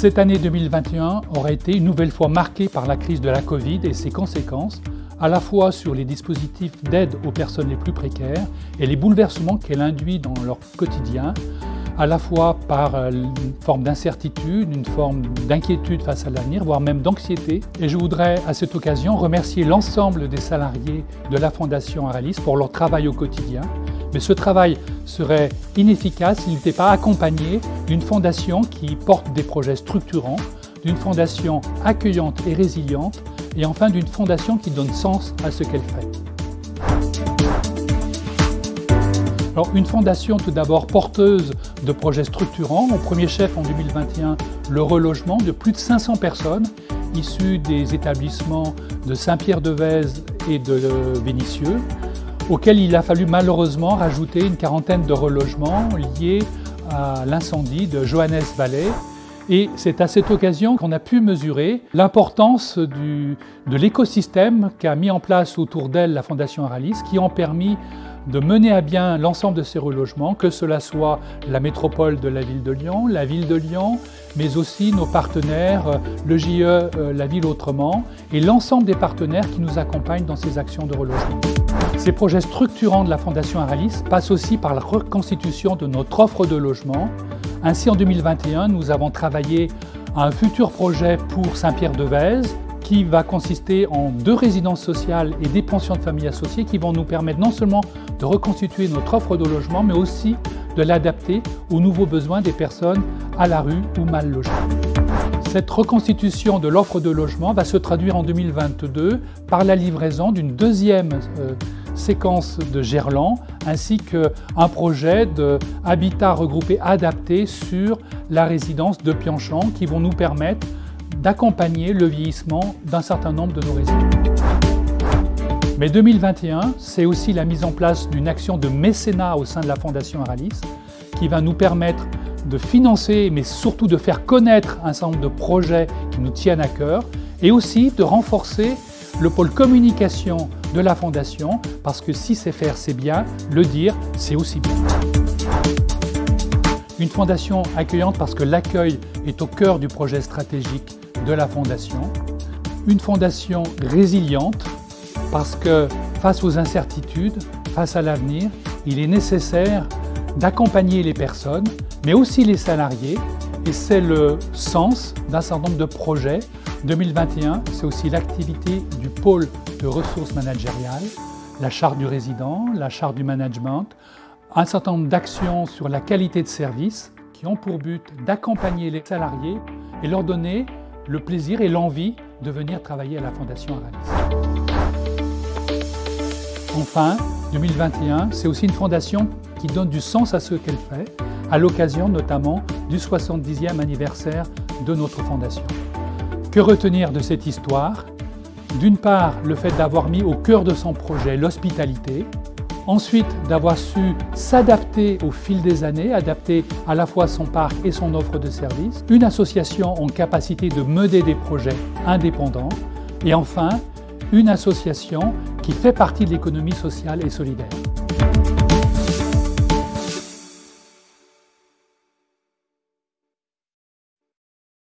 Cette année 2021 aura été une nouvelle fois marquée par la crise de la Covid et ses conséquences, à la fois sur les dispositifs d'aide aux personnes les plus précaires et les bouleversements qu'elle induit dans leur quotidien, à la fois par une forme d'incertitude, une forme d'inquiétude face à l'avenir, voire même d'anxiété. Et je voudrais à cette occasion remercier l'ensemble des salariés de la Fondation Aralis pour leur travail au quotidien. Mais ce travail serait inefficace s'il n'était pas accompagné d'une fondation qui porte des projets structurants, d'une fondation accueillante et résiliente, et enfin d'une fondation qui donne sens à ce qu'elle fait. Alors, une fondation tout d'abord porteuse de projets structurants, au premier chef en 2021 le relogement de plus de 500 personnes issues des établissements de Saint-Pierre-de-Vèze et de Vénissieux, auxquels il a fallu malheureusement rajouter une quarantaine de relogements liés à l'incendie de Johannes-Valley. Et c'est à cette occasion qu'on a pu mesurer l'importance de l'écosystème qu'a mis en place autour d'elle la Fondation Aralis, qui ont permis de mener à bien l'ensemble de ces relogements, que cela soit la métropole de la ville de Lyon, la ville de Lyon, mais aussi nos partenaires, le JE, la ville autrement, et l'ensemble des partenaires qui nous accompagnent dans ces actions de relogement. Ces projets structurants de la Fondation Aralis passent aussi par la reconstitution de notre offre de logement. Ainsi, en 2021, nous avons travaillé à un futur projet pour Saint-Pierre-de-Vèze, qui va consister en 2 résidences sociales et des pensions de famille associées qui vont nous permettre non seulement de reconstituer notre offre de logement, mais aussi de l'adapter aux nouveaux besoins des personnes à la rue ou mal logées. Cette reconstitution de l'offre de logement va se traduire en 2022 par la livraison d'une 2e séquence de Gerland, ainsi qu'un projet d'habitat regroupé adapté sur la résidence de Pianchamp qui vont nous permettre d'accompagner le vieillissement d'un certain nombre de nos résidents. Mais 2021, c'est aussi la mise en place d'une action de mécénat au sein de la Fondation Aralis qui va nous permettre de financer, mais surtout de faire connaître un certain nombre de projets qui nous tiennent à cœur et aussi de renforcer le pôle communication de la Fondation, parce que si c'est faire, c'est bien, le dire, c'est aussi bien. Une fondation accueillante parce que l'accueil est au cœur du projet stratégique de la Fondation. Une fondation résiliente parce que face aux incertitudes, face à l'avenir, il est nécessaire d'accompagner les personnes, mais aussi les salariés. Et c'est le sens d'un certain nombre de projets. 2021, c'est aussi l'activité du pôle de ressources managériales, la charte du résident, la charte du management, un certain nombre d'actions sur la qualité de service qui ont pour but d'accompagner les salariés et leur donner le plaisir et l'envie de venir travailler à la Fondation Aralis. Enfin, 2021, c'est aussi une fondation qui donne du sens à ce qu'elle fait, à l'occasion notamment du 70e anniversaire de notre fondation. Que retenir de cette histoire? D'une part, le fait d'avoir mis au cœur de son projet l'hospitalité, ensuite d'avoir su s'adapter au fil des années, adapter à la fois son parc et son offre de services, une association en capacité de mener des projets indépendants, et enfin, une association qui fait partie de l'économie sociale et solidaire.